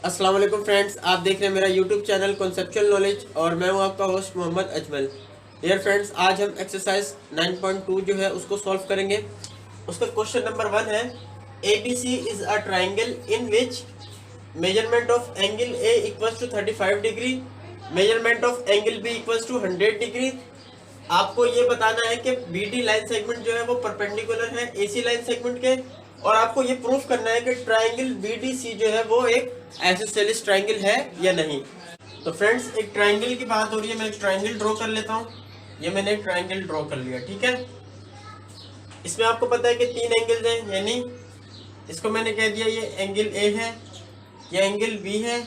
अस्सलाम वालेकुम फ्रेंड्स, आप देख रहे हैं मेरा यूट्यूब चैनल कॉन्सेप्चुअल नॉलेज और मैं हूं आपका host Mohammad Ajmal. Dear friends, आज हम एक्सरसाइज 9.2 जो है उसको सॉल्व करेंगे। उसका क्वेश्चन नंबर 1 है A B C is a triangle in which measurement of angle A equals to 35 degree, measurement of angle B equals to 100 degree. आपको ये बताना है कि बी डी लाइन सेगमेंट जो है वो परपेंडिकुलर है ए सी लाइन सेगमेंट के, और आपको ये प्रूफ करना है कि ट्राइंगल बी डी सी जो है वो एक आइसोसेलेस ट्राइंगल है या नहीं। तो फ्रेंड्स, एक ट्राइंगल की बात हो रही है, मैं एक ट्राइंगल ड्रॉ कर लेता हूँ। ये मैंने एक ट्राइंगल ड्रॉ कर लिया, ठीक है। इसमें आपको पता है कि 3 एंगल्स हैं, यानी इसको मैंने कह दिया ये एंगल ए है, ये एंगल बी है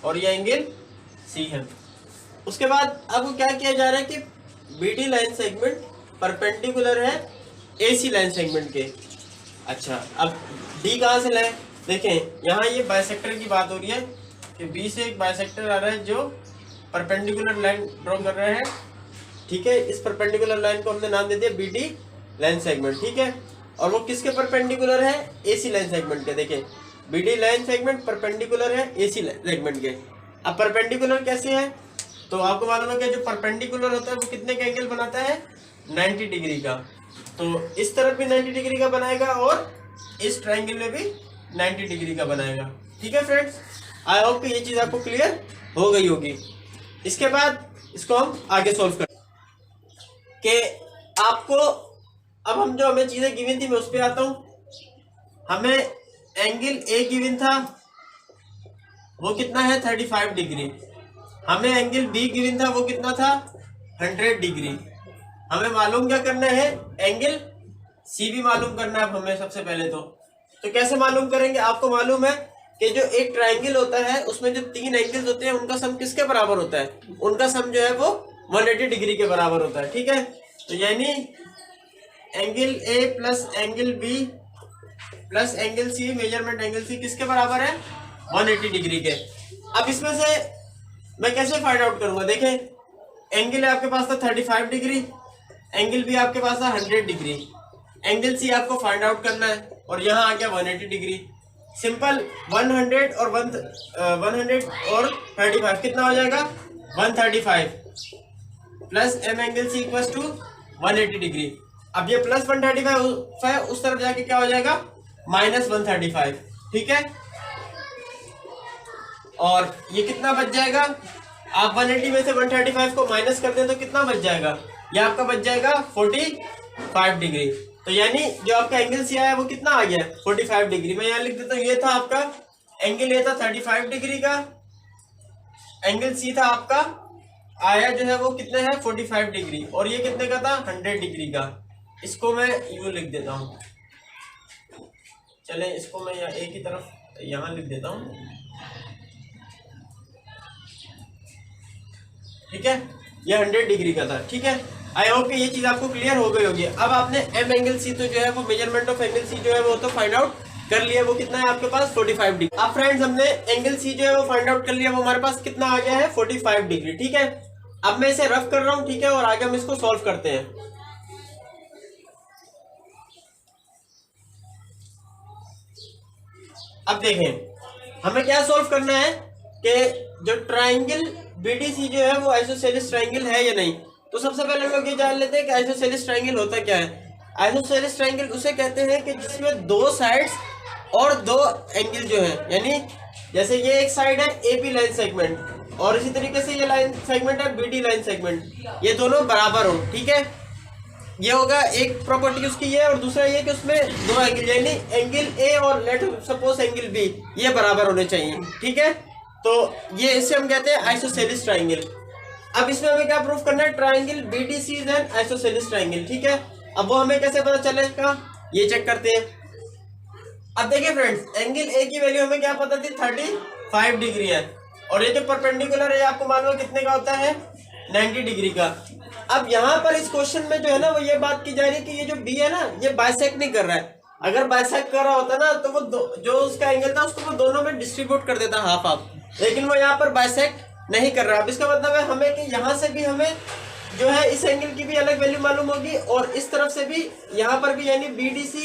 और ये एंगल सी है। उसके बाद अब क्या किया जा रहा है कि B D line segment perpendicular है ए सी लाइन सेगमेंट के। अच्छा, अब डी कहाँ से लाए? देखें, यहाँ ये बाइसेक्टर की बात हो रही है कि बी से एक बाइसेक्टर आ रहा है जो परपेंडिकुलर लाइन ड्रॉ कर रहा है, ठीक है। इस परपेंडिकुलर लाइन को हमने नाम दे दिया बी डी लाइन सेगमेंट, ठीक है। और वो किसके परपेंडिकुलर है? ए सी लाइन सेगमेंट के। देखें, B D line segment perpendicular है ए सी सेगमेंट के। अब परपेंडिकुलर कैसे है? तो आपको मालूम है कि जो परपेंडिकुलर होता है वो कितने का एंगल बनाता है? 90 डिग्री का। तो इस तरफ भी 90 डिग्री का बनाएगा और इस ट्राइंगल में भी 90 डिग्री का बनाएगा, ठीक है फ्रेंड्स। आई होप कि ये चीज आपको क्लियर हो गई होगी। इसके बाद इसको हम आगे सॉल्व कर के आपको, अब हम जो हमें चीजें गिवन थी मैं उस पर आता हूं। हमें एंगल ए गिवन था, वो कितना है? 35 डिग्री। हमें एंगल बी गिवन था, वो कितना था? 100 डिग्री। हमें मालूम क्या करना है? एंगल सी भी मालूम करना है हमें सबसे पहले। तो कैसे मालूम करेंगे? आपको मालूम है कि जो एक ट्राइंगल होता है उसमें जो 3 एंगल्स होते हैं उनका सम किसके बराबर होता है? उनका सम जो है वो 180 डिग्री के बराबर होता है, ठीक है। तो यानी angle A plus angle B plus angle C, measurement angle C किसके बराबर है? 180 डिग्री के। अब इसमें से मैं कैसे फाइंड आउट करूंगा? देखें, एंगल आपके पास था 35 डिग्री, एंगल बी आपके पास था 100 डिग्री, एंगल सी आपको फाइंड आउट करना है और यहाँ आ गया 180 डिग्री। सिंपल, 100 और 35 कितना हो जाएगा? 135 plus M angle C equals to 180 degree. अब ये प्लस 135 उस तरफ जाके क्या हो जाएगा? माइनस 135, ठीक है। और ये कितना बच जाएगा? आप 180 में से 135 को माइनस कर दें तो कितना बच जाएगा? ये आपका बच जाएगा 45 डिग्री। तो यानी जो आपका एंगल सी आया वो कितना आ गया? 45 डिग्री। मैं यहाँ लिख देता हूँ, ये था आपका एंगल, ये था 35 डिग्री का, एंगल सी था आपका आया जो है वो कितने है? 45 डिग्री। और ये कितने का था? 100 डिग्री का। इसको मैं यूं लिख देता हूँ, चले इसको मैं यहाँ एक ही तरफ यहाँ लिख देता हूँ, ठीक है। ये 100 डिग्री का था, ठीक है। आई होप कि ये चीज आपको क्लियर हो गई होगी। अब आपने एम एंगल सी तो जो है वो मेजरमेंट ऑफ एंगल सी जो है वो तो फाइंड आउट कर लिया, वो कितना है आपके पास? 45 डिग्री। अब फ्रेंड्स, हमने एंगल सी जो है वो फाइंड आउट कर लिया, वो हमारे पास कितना आ गया है? 45 डिग्री, ठीक है। अब मैं इसे रफ कर रहा हूँ, ठीक है, और आगे हम इसको सॉल्व करते हैं। अब देखें, हमें क्या सॉल्व करना है कि जो ट्राइंगल बीडीसी जो है वो आइसोसेलेस ट्राइंगल है या नहीं। तो सबसे पहले हम लोग ये जान लेते हैं कि आइसोसेलेस ट्राइंगल होता क्या है। आइसोसेलेस ट्राइंगल उसे कहते हैं कि जिसमें 2 साइड्स और 2 एंगल जो है, यानी जैसे ये एक साइड है ए बी लाइन सेगमेंट और इसी तरीके से ये लाइन सेगमेंट है बी डी लाइन सेगमेंट, ये दोनों बराबर हो, ठीक है। ये होगा एक प्रॉपर्टी उसकी ये, और दूसरा ये कि उसमें 2 एंगल, यानी एंगल ए और लेट सपोज एंगल बी ये बराबर होने चाहिए, ठीक है। तो ये इसे हम कहते हैं आइसोसेलेस ट्राइंगल। अब इसमें हमें क्या प्रूफ करना है? Triangle BDC is an isosceles triangle, ठीक है। अब वो हमें कैसे पता चलेगा, ये चेक करते हैं। अब देखिए फ्रेंड्स, एंगल ए की वैल्यू हमें क्या पता थी? 35 डिग्री है, और ये जो परपेंडिकुलर है आपको मालूम है कितने का होता है? 90 डिग्री का। अब यहाँ पर इस क्वेश्चन में जो है ना वो ये बात की जा रही है कि ये जो बी है ना ये बाइसेक्ट नहीं कर रहा है। अगर बाइसेक्ट कर रहा होता ना तो वो जो उसका एंगल था उसको वो दोनों में डिस्ट्रीब्यूट कर देता हाफ हाफ, लेकिन वो यहाँ पर बाइसेक्ट नहीं कर रहा। अब इसका मतलब है हमें कि यहाँ से भी हमें जो है इस एंगल की भी अलग वैल्यू मालूम होगी और इस तरफ से भी यहाँ पर भी यानी BDC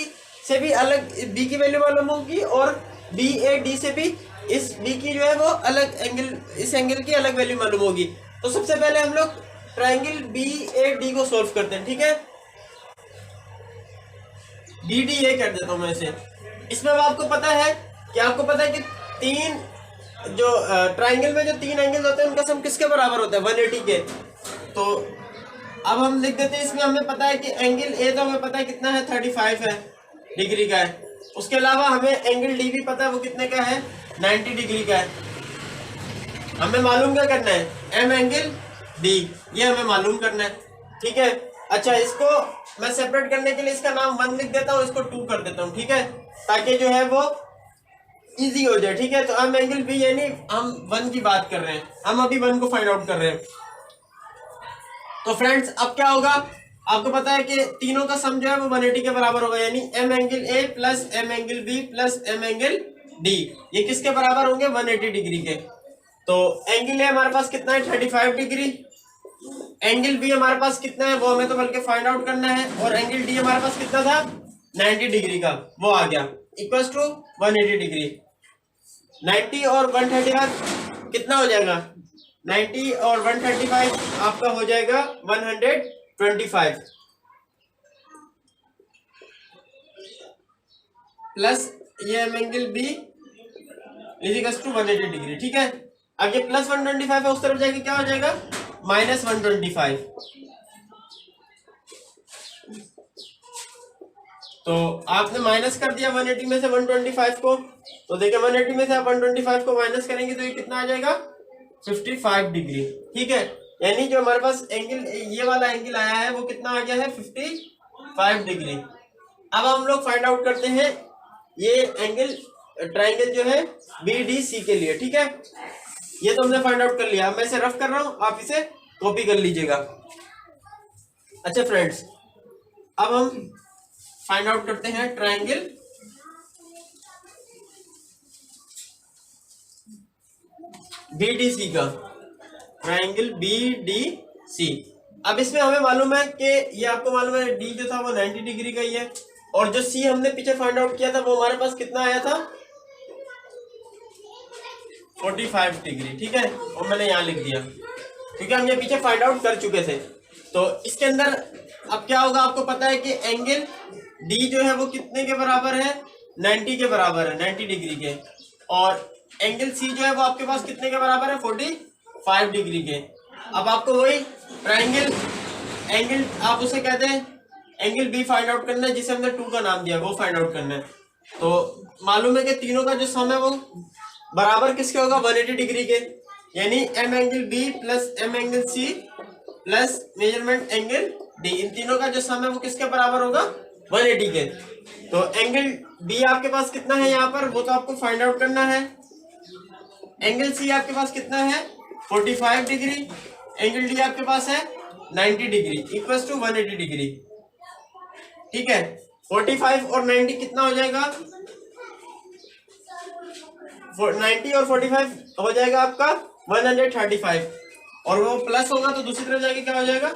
से भी अलग बी की वैल्यू मालूम होगी और BAD से भी इस बी की जो है वो अलग एंगल, इस एंगल की अलग वैल्यू मालूम होगी। तो सबसे पहले हम लोग ट्राइंगल बी ए डी को सॉल्व करते हैं, ठीक है। डी डी ए कर देता हूं मैं इसे। इसमें अब आपको पता है कि आपको पता है कि तीन जो ट्राइंगल में जो तीन एंगल होते हैं उनका सम किसके बराबर होता है, 180 के। तो अब हम लिख देते हैं, इसमें हमें पता है कि एंगल ए तो हमें पता है कितना है, 35 है डिग्री का है। उसके अलावा हमें एंगल डी भी पता है वो कितने का है, 90 डिग्री का है। हमें मालूम क्या करना है, एम एंगल डी, ये हमें मालूम करना है, ठीक है। अच्छा, इसको मैं सेपरेट करने के लिए इसका नाम 1 लिख देता हूँ, इसको 2 कर देता हूँ, ठीक है, ताकि जो है वो इजी हो जाए, ठीक है। तो एम एंगल बी यानी हम 1 की बात कर रहे हैं, हम अभी 1 को फाइंड आउट कर रहे हैं। तो फ्रेंड्स अब क्या होगा, आपको पता है कि तीनों का सम जो है वो 180 के बराबर होगा, यानी M angle A plus M angle B plus M angle D, ये किसके बराबर होंगे, 180 डिग्री के। तो एंगल ए हमारे पास कितना है, 35 डिग्री। एंगल बी हमारे पास कितना है वो हमें तो बल्कि फाइंड आउट करना है, और एंगल डी हमारे पास कितना था, 90 डिग्री का, वो आ गया इक्वल टू 180 डिग्री। 90 और 135 कितना हो जाएगा, 90 और 135 आपका हो जाएगा 125 प्लस ये M angle B equals to 180 degree, ठीक है। अब ये प्लस 125 है, उस तरफ जाके क्या हो जाएगा, माइनस 125। तो आपने माइनस कर दिया 180 में से 125 को, तो देखिए 180 में से आप 125 को माइनस करेंगे तो ये कितना आ जाएगा, 55 डिग्री, ठीक है। यानी जो हमारे पास एंगल ये वाला एंगल आया है वो कितना आ गया है, 55 डिग्री। अब हम लोग फाइंड आउट करते हैं ये एंगल ट्राइंगल जो है बी डी सी के लिए, ठीक है। ये तो हमने फाइंड आउट कर लिया, मैं इसे रफ कर रहा हूं, आप इसे कॉपी कर लीजिएगा। अच्छा फ्रेंड्स, अब हम फाइंड आउट करते हैं ट्राइंगल बीडीसी का, ट्राइंगल बीडीसी। अब इसमें हमें मालूम है कि ये आपको मालूम है डी जो था वो 90 डिग्री का ही है, और जो सी हमने पीछे फाइंड आउट किया था वो हमारे पास कितना आया था, 45 डिग्री, ठीक है। और मैंने यहाँ लिख दिया क्योंकि हम ये पीछे फाइंड आउट कर चुके थे। तो इसके अंदर अब क्या होगा, आपको पता है कि एंगल डी जो है वो कितने के बराबर है, 90 के बराबर है, 90 डिग्री के। और एंगल सी जो है वो आपके पास कितने के बराबर है, 45 डिग्री के। अब आपको वही ट्राइंगल एंगल आप उसे कहते हैं एंगल बी फाइंड आउट करना है, जिसे हमने 2 का नाम दिया, वो फाइंड आउट करना है। तो मालूम है कि तीनों का जो सम है वो बराबर किसके होगा, 180 डिग्री के। यानी M angle B plus M angle C plus measurement angle D, इन तीनों का जो सम है वो किसके बराबर होगा, 180 के। तो एंगल बी आपके पास कितना है यहाँ पर, वो तो आपको फाइंड आउट करना है। एंगल सी आपके पास कितना है, 45 डिग्री। एंगल डी आपके पास है 90 डिग्री इक्वल्स टू 180 डिग्री, ठीक है। 45 और 90 कितना हो जाएगा, 90 और 45 हो जाएगा आपका 135, और वो प्लस होगा तो दूसरी तरफ जाके क्या हो जाएगा,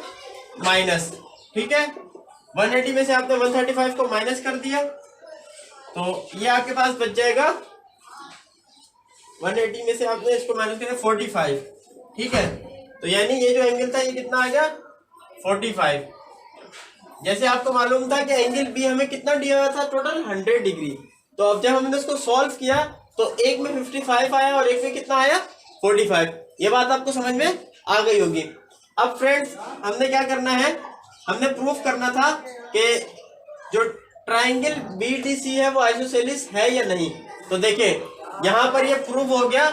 माइनस, ठीक है। 180 में से आपने 135 को माइनस कर दिया, तो ये आपके पास बच जाएगा 180 में से आपने इसको माइनस किया 45, ठीक है। तो यानी ये जो एंगल था ये कितना आ गया, 45। जैसे आपको मालूम था कि एंगल बी हमें कितना दिया हुआ था, टोटल 100 डिग्री। तो अब जब हमने इसको सॉल्व किया तो एक में 55 आया और एक में कितना आया, 45। ये बात आपको समझ में आ गई होगी। अब फ्रेंड्स हमने क्या करना है, हमने प्रूफ करना था कि जो ट्राइंगल बीडीसी है वो आइसोसेलिस है या नहीं। तो देखें यहाँ पर ये प्रूफ हो गया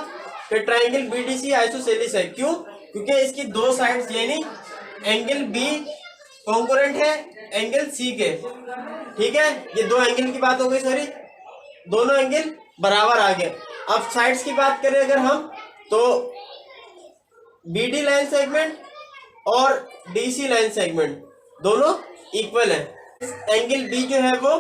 कि ट्राइंगल बीडीसी आइसोसेलिस है। क्यों, क्योंकि इसकी दो साइड्स यानी एंगल बी कॉन्करेंट है एंगल सी के, ठीक है। ये दो एंगल की बात हो गई, सॉरी दोनों एंगल बराबर आ गए। अब साइड्स की बात करें अगर हम, तो बीडी लाइन सेगमेंट और डीसी लाइन सेगमेंट दोनों इक्वल है। एंगल बी जो है वो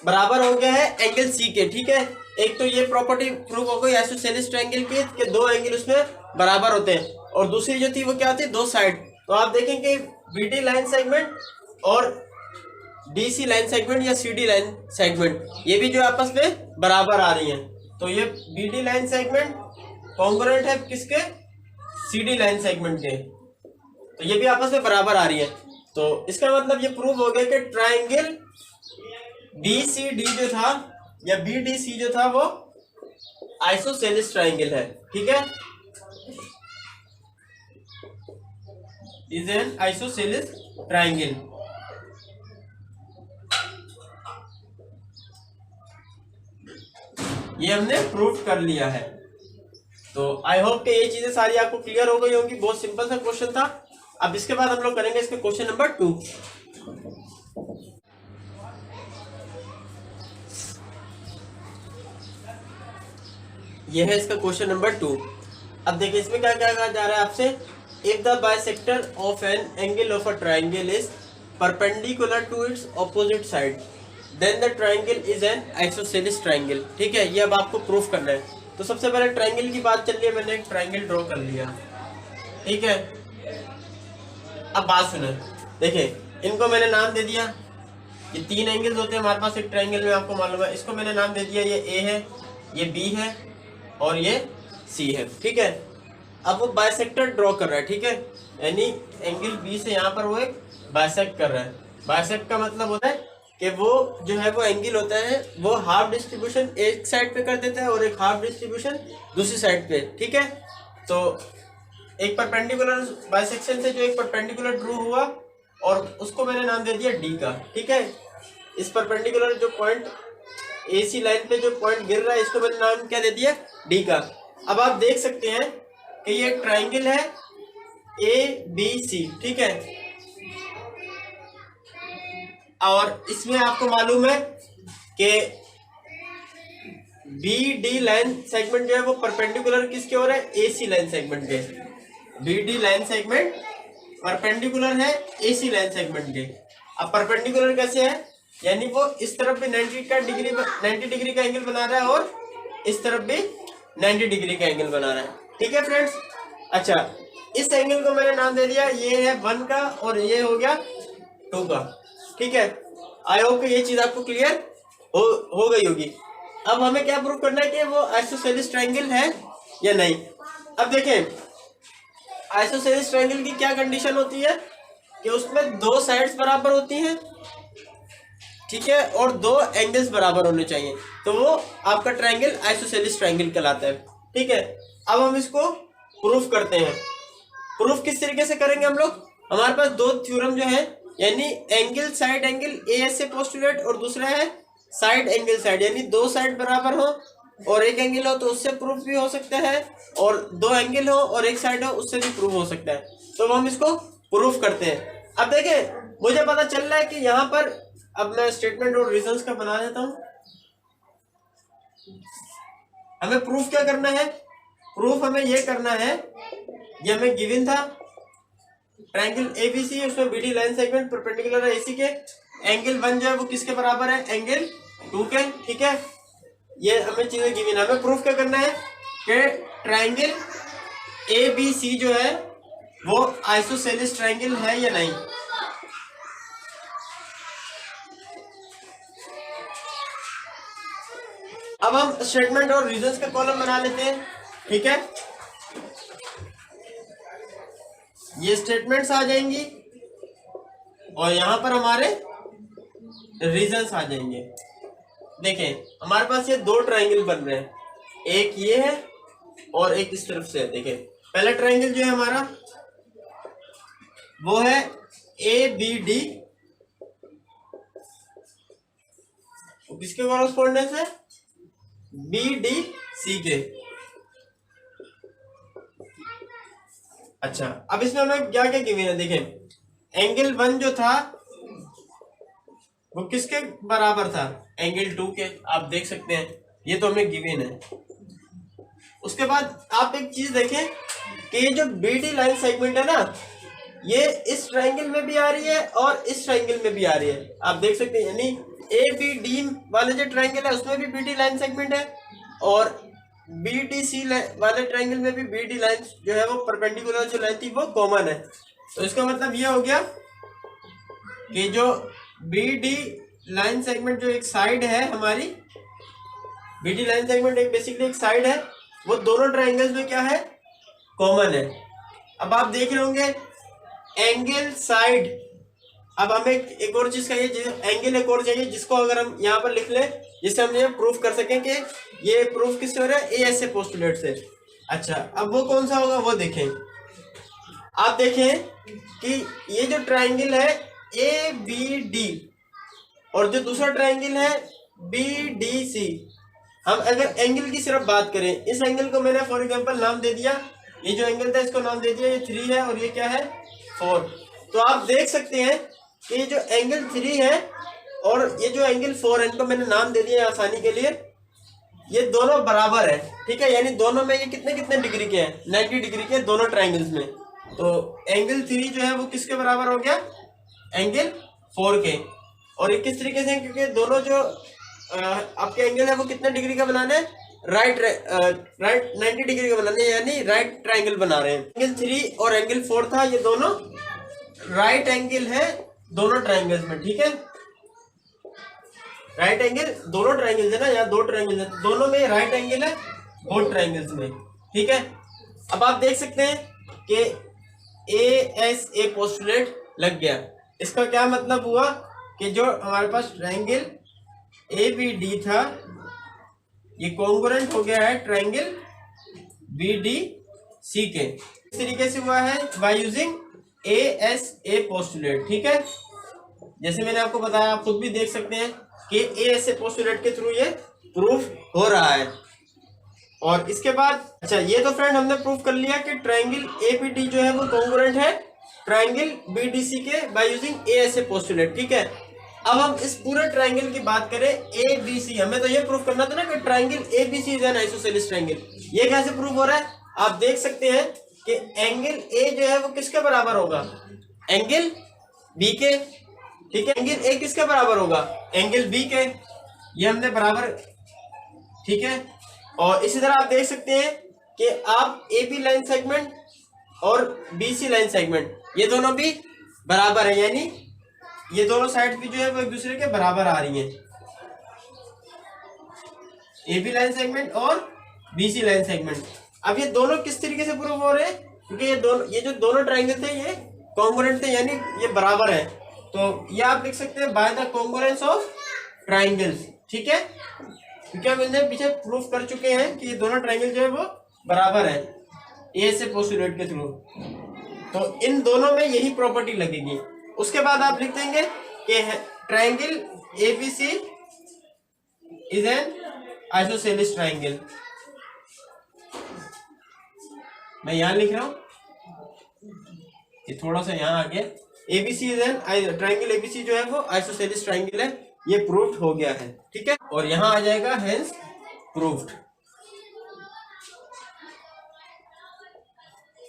बराबर हो गया है एंगल सी के, ठीक है। एक तो ये प्रॉपर्टी प्रूव हो गई आइसोसेलिस ट्रायंगल की कि दो एंगल उसमें बराबर होते हैं, और दूसरी जो थी वो क्या थी, दो साइड। तो आप देखेंगे बीडी लाइन सेगमेंट और डीसी लाइन सेगमेंट या सीडी लाइन सेगमेंट ये भी जो आपस में बराबर आ रही हैं। तो ये B D line segment congruent है किसके, सी डी लाइन सेगमेंट के, तो ये भी आपस में बराबर आ रही है। तो इसका मतलब ये प्रूव हो गया कि ट्राइंगल बी सी डी जो था या बी डी सी जो था वो आइसोसेलिस ट्राइंगल है, ठीक है, इज एन आइसोसेलिस ट्राइंगल। ये हमने प्रूव कर लिया है। तो आई होप कि ये चीजें सारी आपको क्लियर हो गई होंगी। बहुत सिंपल सा क्वेश्चन था। अब इसके बाद हम लोग करेंगे इसके क्वेश्चन नंबर 2। ये है इसका क्वेश्चन नंबर 2। अब देखिए इसमें क्या क्या कहा जा रहा है आपसे, if the bisector of an angle of a triangle is perpendicular to its opposite side then the triangle is an isosceles triangle. ठीक है, ये अब आपको प्रूफ करना है। तो सबसे पहले ट्राइंगल की बात चल रही है, मैंने एक ट्राइंगल ड्रॉ कर लिया, ठीक है। अब बात सुने, देखिए इनको मैंने नाम दे दिया, ये 3 एंगल्स होते हैं हमारे पास एक ट्राइंगल में, आपको मालूम है। इसको मैंने नाम दे दिया, ये ए है, ये बी है और ये सी है, ठीक है। अब वो बाइसेक्टर ड्रॉ कर रहा है, ठीक है, यानी एंगल बी से यहाँ पर वो एक बाइसेक्ट कर रहा है। बाइसेक्ट का मतलब होता है कि वो जो है वो एंगल होता है वो हाफ डिस्ट्रीब्यूशन एक साइड पे कर देता है और एक हाफ डिस्ट्रीब्यूशन दूसरी साइड पे, ठीक है। तो एक परपेंडिकुलर बाइसेक्शन से जो एक परपेंडिकुलर ड्रू हुआ और उसको मैंने नाम दे दिया डी का, ठीक है। इस परपेंडिकुलर जो पॉइंट एसी लाइन पे जो पॉइंट गिर रहा है इसको मैंने नाम क्या दे दिया, डी का। अब आप देख सकते हैं कि ये ट्राइंगल है ए बी सी, ठीक है, और इसमें आपको मालूम है कि बी डी लाइन सेगमेंट जो है वो परपेंडिकुलर किसके हो रहा है, एसी लाइन सेगमेंट के। B D line segment perpendicular है एसी लाइन सेगमेंट के। अब परपेंडिकुलर कैसे है, यानी वो इस तरफ भी 90 डिग्री का एंगल बना रहा है और इस तरफ भी 90 डिग्री का एंगल बना रहा है, ठीक है फ्रेंड्स। अच्छा, इस एंगल को मैंने नाम दे दिया, ये है 1 का और ये हो गया 2 का, ठीक है। आई होप कि ये चीज आपको क्लियर हो गई होगी। अब हमें क्या प्रूव करना है कि वो आइसोसेलिस ट्रायंगल है या नहीं। अब देखें, आइसोसेलिस ट्रायंगल की क्या कंडीशन होती है कि उसमें 2 साइड्स बराबर होती हैं, ठीक है, और 2 एंगल्स बराबर होने चाहिए, तो वो आपका ट्रायंगल आइसोसेलिस ट्रायंगल कहलाता है, ठीक है। अब हम इसको प्रूफ करते हैं। प्रूफ किस तरीके से करेंगे हम लोग, हमारे पास 2 थ्योरम जो है, यानी एंगल साइड एंगल ए से पोस्टुलेट और दूसरा है साइड एंगल साइड, यानी 2 साइड बराबर हो और एक एंगल हो तो उससे प्रूफ भी हो सकता है, और 2 एंगल हो और एक साइड हो उससे भी प्रूफ हो सकता है। तो हम इसको प्रूफ करते हैं। अब देखें, मुझे पता चल रहा है कि यहाँ पर, अब मैं स्टेटमेंट और रीजंस का बना देता हूँ। हमें प्रूफ क्या करना है, प्रूफ हमें ये करना है, ये हमें गिवन था ट्रायंगल एबीसी, उसमें बीडी लाइन सेगमेंट परपेंडिकुलर है एसी के, एंगल 1 जो है वो किसके बराबर है, एंगल 2 के, ठीक है। ये हमें चीजें गिवन है। हमें प्रूफ क्या करना है कि ट्रायंगल एबीसी जो है वो आइसोसेलिस ट्रायंगल है या नहीं। अब हम स्टेटमेंट और रीजंस का कॉलम बना लेते हैं, ठीक है। ये स्टेटमेंट्स आ जाएंगी और यहां पर हमारे रीजंस आ जाएंगे। देखें, हमारे पास ये 2 ट्रायंगल बन रहे हैं, एक ये है और एक इस तरफ से है। देखें, पहला ट्रायंगल जो है हमारा वो है ए बी डी, किसके कॉरस्पॉन्डेंस है, बी डी सी के। अच्छा, अब इसमें हमें क्या क्या गिवन है, देखें एंगल 1 जो था वो किसके बराबर था, एंगल 2 के, आप देख सकते हैं, ये तो हमें गिवन है। उसके बाद आप एक चीज देखें कि ये जो बीडी लाइन सेगमेंट है ना, ये इस ट्रायंगल में भी आ रही है और इस ट्रायंगल में भी आ रही है, आप देख सकते हैं। यानी ए बी डी वाले जो ट्रायंगल है उसमें भी बीडी लाइन सेगमेंट है और बी डी सी वाले ट्रायंगल में भी बी डी लाइन जो है वो परपेंडिकुलर जो लाइन थी वो कॉमन है। तो इसका मतलब ये हो गया कि जो बी डी लाइन सेगमेंट जो एक साइड है हमारी, बीडी लाइन सेगमेंट एक बेसिकली एक साइड है, वो दोनों ट्राइंगल्स में क्या है, कॉमन है। अब आप देख रहे होंगे एंगल साइड। अब हमें एक और चीज चाहिए, एंगल एक और चाहिए जिसको अगर हम यहाँ पर लिख लें, जिससे हम ये प्रूफ कर सकें कि ये प्रूफ किससे हो रहा है, ए ऐसे पोस्टुलेट से। अच्छा, अब वो कौन सा होगा वो देखें। आप देखें कि ये जो ट्राइंगल है ए बी डी और जो दूसरा ट्राइंगल है बी डी सी, हम अगर एंगल की सिर्फ बात करें, इस एंगल को मैंने फॉर एग्जांपल नाम दे दिया, ये जो एंगल था इसको नाम दे दिया, ये 3 है और ये क्या है 4। तो आप देख सकते हैं कि ये जो एंगल 3 है और ये जो एंगल 4 है, इनको मैंने नाम दे दिया आसानी के लिए, ये दोनों बराबर है, ठीक है। यानी दोनों में ये कितने कितने डिग्री के हैं, 90 डिग्री के दोनों ट्राइंगल्स में। तो एंगल 3 जो है वो किसके बराबर हो गया, एंगल 4 के। और ये किस तरीके से, क्योंकि दोनों जो आपके एंगल है वो कितने डिग्री का बनाना है, राइट 90 डिग्री का बनाना है, यानी राइट ट्राइंगल बना रहे हैं। एंगल 3 और एंगल 4 था, ये दोनों राइट एंगल है दोनों ट्राइंगल्स में, ठीक है। राइट एंगल दोनों ट्राइंगल्स है ना, यहाँ 2 ट्राइंगल्स है, दोनों में राइट एंगल है बोथ ट्राइंगल्स में, ठीक है। अब आप देख सकते हैं कि ए एस ए पोस्टुलेट लग गया। इसका क्या मतलब हुआ कि जो हमारे पास ट्राइंगल ए बी डी था ये कॉन्ग्रुएंट हो गया है ट्राइंगल बी डी सी के। इस तरीके से हुआ है by using A S A postulate, ठीक है। जैसे मैंने आपको बताया, आप खुद भी देख सकते हैं कि ए एस ए पोस्टुलेट के थ्रू ये प्रूफ हो रहा है। और इसके बाद अच्छा, ये तो फ्रेंड हमने प्रूफ कर लिया कि ट्राइंगल ए बी डी जो है वो कॉन्ग्रुएंट है ट्राइंगल बी डी सी के by using A S A postulate, ठीक है। अब हम इस पूरे ट्राइंगल की बात करें ए बी सी, हमें तो ये प्रूफ करना था ना कि triangle A B C is an isosceles triangle. ये कैसे प्रूफ हो रहा है, आप देख सकते हैं कि एंगल ए जो है वो किसके बराबर होगा, एंगल बी के, ठीक है। एंगल ए किसके बराबर होगा, एंगल बी के, ये हमने बराबर, ठीक है। और इसी तरह आप देख सकते हैं कि आप ए बी लाइन सेगमेंट और बी सी लाइन सेगमेंट ये दोनों भी बराबर है, यानी ये दोनों साइड भी जो है वो एक दूसरे के बराबर आ रही हैं, ए बी लाइन सेगमेंट और बी सी लाइन सेगमेंट। अब ये दोनों किस तरीके से प्रूव हो रहे हैं, क्योंकि ये जो दोनों ट्राइंगल थे ये कॉन्ग्रुएंट थे, यानी ये बराबर है। तो ये आप लिख सकते हैं by the congruence of triangles, ठीक है। क्योंकि हम इन्हें पीछे प्रूफ कर चुके हैं कि ये दोनों ट्राइंगल जो है वो बराबर है ए से पोस्टुलेट के थ्रू। तो इन दोनों में यही प्रॉपर्टी लगेगी। उसके बाद आप लिख देंगे कि triangle A B C is an isosceles triangle. मैं यहां लिख रहा हूं, ये थोड़ा सा यहां आ गया। ABC is an triangle, ABC जो है वो आइसोसेलेस ट्राइंगल है, ये प्रूव्ड हो गया है, ठीक है। और यहां आ जाएगा हेंस प्रूव्ड।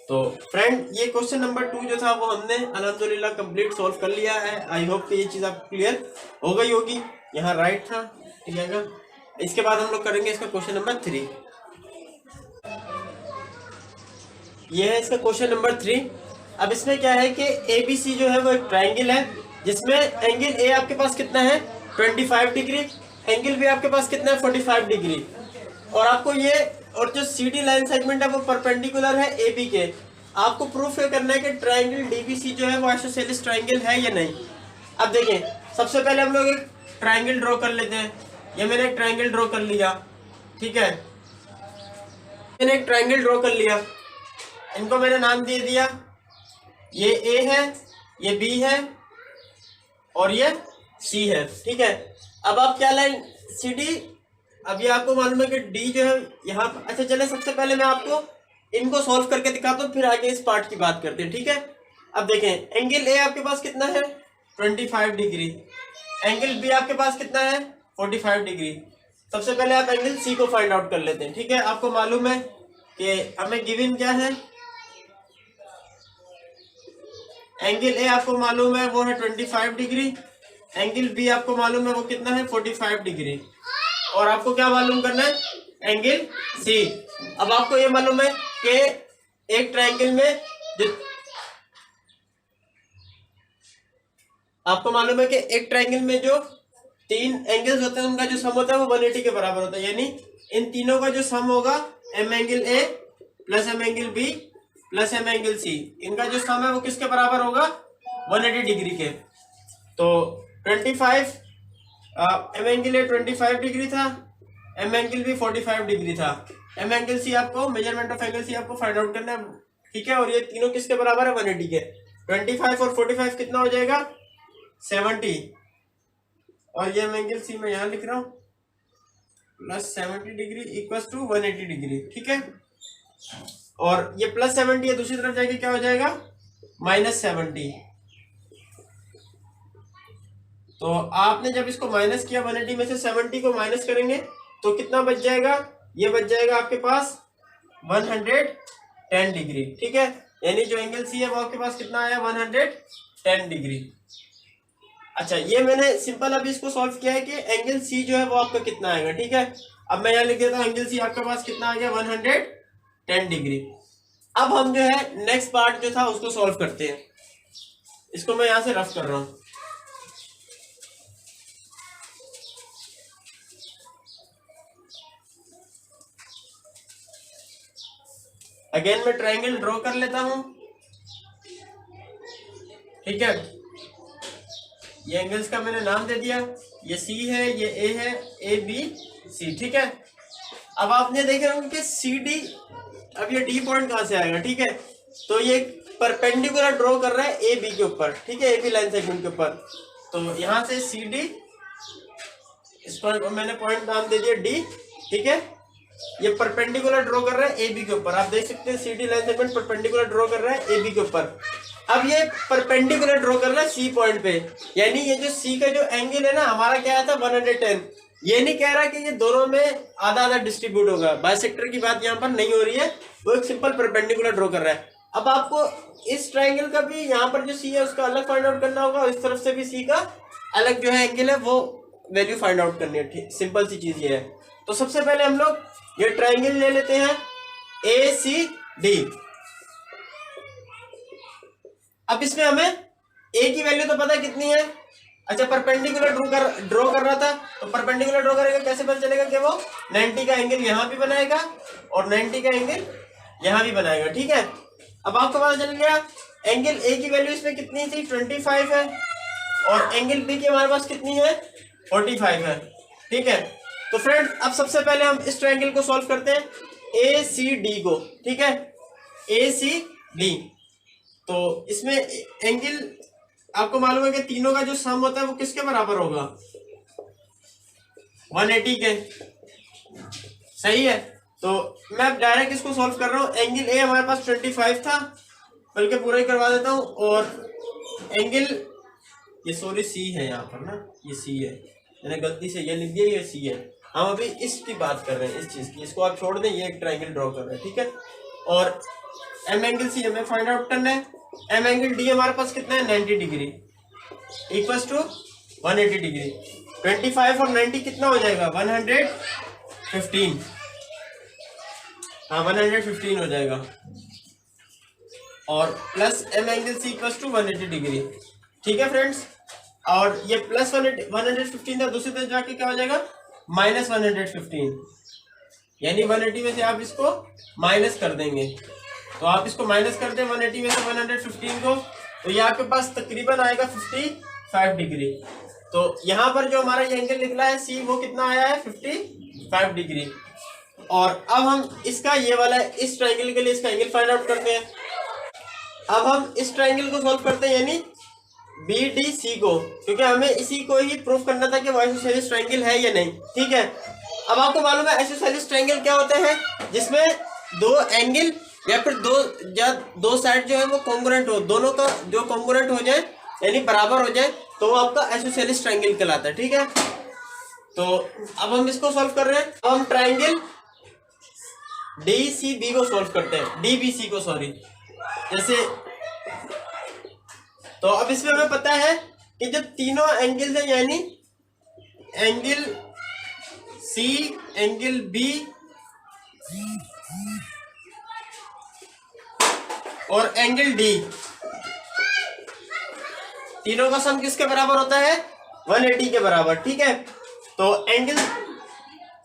तो फ्रेंड ये क्वेश्चन नंबर 2 जो था वो हमने अल्हम्दुलिल्लाह कंप्लीट सॉल्व कर लिया है। आई होप कि ये चीज आपको क्लियर हो गई होगी। यहाँ राइट था, ठीक है। इसके बाद हम लोग करेंगे इसका क्वेश्चन नंबर 3। ये है इसका क्वेश्चन नंबर 3। अब इसमें क्या है कि एबीसी जो है वो एक ट्राइंगल है जिसमें एंगल ए आपके पास कितना है 25 डिग्री, एंगल बी आपके पास कितना है 45 डिग्री, और आपको ये और जो सीडी लाइन सेगमेंट है वो परपेंडिकुलर है ए बी के। आपको प्रूफ ये करना है कि ट्राइंगल डीबीसी जो है वो आइसोसेलेस ट्राइंगल है या नहीं। अब देखें, सबसे पहले हम लोग एक ट्राइंगल ड्रॉ कर लेते हैं। ये मैंने एक ट्राइंगल ड्रॉ कर लिया, ठीक है। मैंने एक ट्राइंगल ड्रॉ कर लिया, इनको मैंने नाम दे दिया, ये ए है, ये बी है और ये सी है, ठीक है। अब आप क्या लाइन सी डी, अब ये आपको मालूम है कि डी जो है यहाँ। अच्छा चले, सबसे पहले मैं आपको इनको सॉल्व करके दिखाता हूँ, फिर आगे इस पार्ट की बात करते हैं, ठीक है। अब देखें, एंगल ए आपके पास कितना है 25 डिग्री, एंगल बी आपके पास कितना है 45 डिग्री। सबसे पहले आप एंगल सी को फाइंड आउट कर लेते हैं, ठीक है। आपको मालूम है कि हमें गिवन क्या है, एंगल ए आपको मालूम है वो है 25 डिग्री, एंगल बी आपको मालूम है वो कितना है 45 डिग्री, और आपको क्या मालूम करना है, एंगल सी। अब आपको ये मालूम है कि एक ट्राइंगल में आपको मालूम है कि एक ट्राइंगल में जो तीन एंगल्स होते हैं उनका जो सम होता है वो 180 के बराबर होता है, यानी इन तीनों का जो सम होगा M angle A plus M angle B plus M angle C, इनका जो सम है वो किसके बराबर होगा 180 डिग्री के। तो 25 एम एंगल ए 25 डिग्री था, एम एंगल बी 45 डिग्री था। एम एंगल सी आपको मेजरमेंट ऑफ एंगल सी आपको फाइंड आउट करना है, ठीक है। और ये तीनों किसके बराबर है 180 के। 25 और 45 कितना हो जाएगा 70, और ये एम एंगल सी मैं यहाँ लिख रहा हूँ plus 70 degree equal to 180 degree, ठीक है। और ये प्लस 70 है, दूसरी तरफ जाके क्या हो जाएगा -70। तो आपने जब इसको माइनस किया 180 में से 70 को माइनस करेंगे तो कितना बच जाएगा, ये बच जाएगा आपके पास 110 डिग्री, ठीक है। यानी जो एंगल सी है वो आपके पास कितना आया 110 डिग्री। अच्छा, ये मैंने सिंपल अभी इसको सॉल्व किया है कि एंगल सी जो है वो आपका कितना आएगा, ठीक है। अब मैं यहाँ लिख देता हूँ एंगल सी आपके पास कितना आ गया 110 डिग्री। अब हम जो है नेक्स्ट पार्ट जो था उसको सॉल्व करते हैं। इसको मैं यहाँ से रफ कर रहा हूँ। अगेन मैं ट्रायंगल ड्रॉ कर लेता हूं, ठीक है। ये एंगल्स का मैंने नाम दे दिया, ये सी है, ये ए है, ए बी सी, ठीक है। अब आपने देखे होंगे कि सी डी, अब ये डी पॉइंट कहां से आएगा, ठीक है। तो ये परपेंडिकुलर ड्रॉ कर रहा है ए बी के ऊपर, ठीक है, ए बी लाइन सेगमेंट के ऊपर। तो यहां से सी डी, इस पर मैंने पॉइंट नाम दे दिया डी, ठीक है। ये परपेंडिकुलर ड्रॉ कर रहा है ए बी के ऊपर, आप देख सकते हैं C D line segment perpendicular draw कर रहा है ए बी के ऊपर। अब ये परपेंडिकुलर ड्रॉ कर रहा है सी पॉइंट पे, यानी ये जो सी का जो एंगल है ना हमारा क्या आया था 110। ये नहीं कह रहा कि ये दोनों में आधा आधा डिस्ट्रीब्यूट होगा, बाइसेक्टर की बात यहाँ पर नहीं हो रही है, वो एक सिंपल परपेंडिकुलर ड्रॉ कर रहा है। अब आपको इस ट्राइंगल का भी यहाँ पर जो सी है उसका अलग फाइंड आउट करना होगा, और इस तरफ से भी सी का अलग जो है एंगल है वो वैल्यू फाइंड आउट करनी है, सिंपल सी चीज ये है। तो सबसे पहले हम लोग ये ट्राइंगल ले लेते हैं ए सी डी। अब इसमें हमें ए की वैल्यू तो पता है कितनी है। अच्छा, परपेंडिकुलर ड्रॉ कर रहा था, तो परपेंडिकुलर ड्रॉ करेगा कैसे पता चलेगा कि वो 90 का एंगल यहां भी बनाएगा और 90 का एंगल यहां भी बनाएगा, ठीक है। अब आपको पता चल गया एंगल ए की वैल्यू इसमें कितनी थी 25 है, और एंगल बी की हमारे पास कितनी है 45 है, ठीक है। तो फ्रेंड अब सबसे पहले हम इस ट्रायंगल को सॉल्व करते हैं ए सी डी को, ठीक है, ए सी डी। तो इसमें एंगल आपको मालूम है कि तीनों का जो सम होता है वो किसके बराबर होगा 180 के, सही है। तो मैं डायरेक्ट इसको सॉल्व कर रहा हूं। एंगल ए हमारे पास 25 था, बल्कि पूरा ही करवा देता हूं। और एंगल ये सॉरी सी है यहाँ पर ना, ये सी है, मैंने गलती से ये लिख दिया, ये सी है। हम अभी इसकी बात कर रहे हैं, इस चीज की, इसको आप छोड़ दें, ये एक ट्रायंगल ड्रॉ कर रहे हैं, ठीक है। और एम एंगल सी हमें फाइंड आउट करना है। एम एंगल डी हमारे पास कितना है 90 डिग्री इक्वल्स टू 180 डिग्री। 25 और 90 कितना हो जाएगा 115, हाँ 115 हो जाएगा। और plus M angle C equals to 180 degree, ठीक है फ्रेंड्स। और ये प्लस 115 था, दूसरी तरफ जाके क्या हो जाएगा -115, यानी 180 में से आप इसको माइनस कर देंगे। तो आप इसको माइनस कर दें 180 में से 115 को, तो ये आपके पास तकरीबन आएगा 55 डिग्री। तो यहाँ पर जो हमारा ये एंगल निकला है सी, वो कितना आया है 55 डिग्री। और अब हम इसका ये वाला इस ट्रायंगल के लिए इसका एंगल फाइंड आउट करते हैं। अब हम इस ट्रायंगल को सॉल्व करते हैं, यानी बी डी सी को, क्योंकि हमें इसी को ही प्रूफ करना था कि वो आइसोसेलेस ट्रायंगल है या नहीं, ठीक है। अब आपको मालूम है आइसोसेलेस ट्रायंगल क्या होते हैं, जिसमें दो एंगल या फिर दो साइड जो है वो कॉन्ग्रुएंट हो, दोनों का जो कॉन्ग्रुएंट हो जाए यानी बराबर हो जाए, तो वो आपका आइसोसेलेस ट्रायंगल कहलाता है, ठीक है। तो अब हम इसको सॉल्व कर रहे हैं। अब हम ट्रायंगल डी सी बी को सॉल्व करते हैं, डी बी सी को, सॉरी, जैसे। तो अब इसमें हमें पता है कि जो तीनों एंगल्स हैं, यानी एंगल सी, एंगल बी और एंगल डी, तीनों का सम किसके बराबर होता है 180 के बराबर। ठीक है, तो एंगल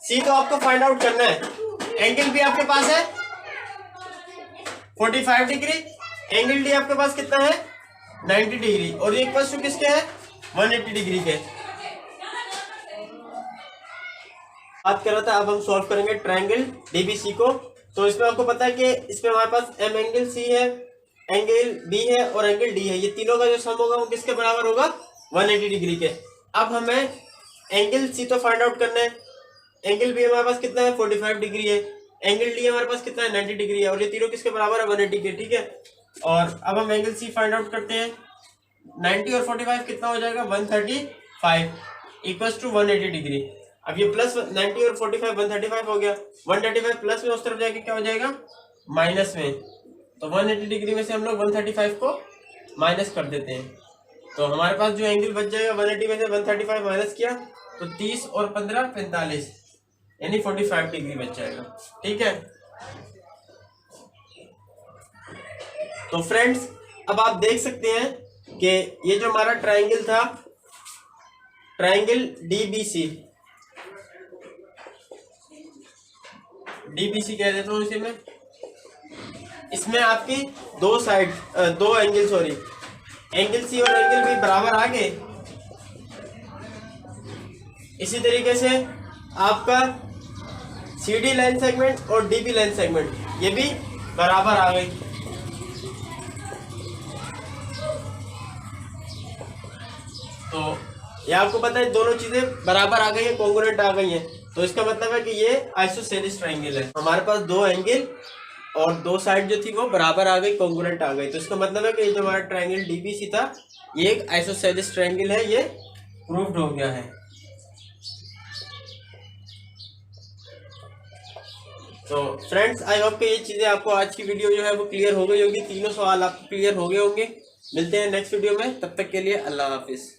सी तो आपको फाइंड आउट करना है। एंगल भी आपके पास है 45 डिग्री, एंगल डी आपके पास कितना है 90 डिग्री, और ये इक्वल टू किसके है 180 डिग्री के। बात कर रहा था, अब हम सॉल्व करेंगे ट्रायंगल डीबीसी को। तो इसमें आपको पता है कि इसमें हमारे पास एम एंगल सी है, एंगल बी है और एंगल डी है। ये तीनों का जो सम होगा वो किसके बराबर होगा 180 डिग्री के। अब हमें एंगल सी तो फाइंड आउट करना है। एंगल बी हमारे पास कितना है 45 डिग्री है, एंगल डी हमारे पास कितना है 90 डिग्री है, और ये तीनों किसके बराबर है 180 के। ठीक है, और अब हम एंगल सी फाइंड आउट करते हैं। 90 और 45 कितना हो जाएगा 135 इक्वल्स टू 180 डिग्री। अब ये प्लस 90 और 45 135 हो गया, 135 प्लस में उस तरफ जाके क्या हो जाएगा माइनस में। तो 180 डिग्री में से हम लोग 135 को माइनस कर देते हैं, तो हमारे पास जो एंगल बच जाएगा 180 में से 135 माइनस किया तो 30 और 15 45 यानी 45 डिग्री बच जाएगा। ठीक है, तो फ्रेंड्स अब आप देख सकते हैं कि ये जो हमारा ट्रायंगल था, ट्रायंगल डीबीसी कह देता हूँ इसे मैं। इसमें आपकी दो साइड दो एंगल सॉरी एंगल सी और एंगल बी बराबर आ गए। इसी तरीके से आपका सीडी लाइन सेगमेंट और डीबी लाइन सेगमेंट ये भी बराबर आ गई। तो ये आपको पता है दोनों चीजें बराबर आ गई है, कॉन्ग्रुएंट आ गई हैं, तो इसका मतलब है कि ये आइसोसेलेस ट्रायंगल है। हमारे पास दो एंगल और दो साइड जो थी वो बराबर आ गई, कॉन्ग्रुएंट आ गई, तो इसका मतलब है कि ये जो हमारा ट्रायंगल डीबीसी था ये एक आइसोसेलेस ट्रायंगल है, ये प्रूव्ड हो गया है। तो फ्रेंड्स आई होप कि ये चीजें आपको आज की वीडियो जो है वो क्लियर हो गई होगी, तीनों सवाल आपको क्लियर हो गए होंगे। मिलते हैं नेक्स्ट वीडियो में, तब तक के लिए अल्लाह हाफिज।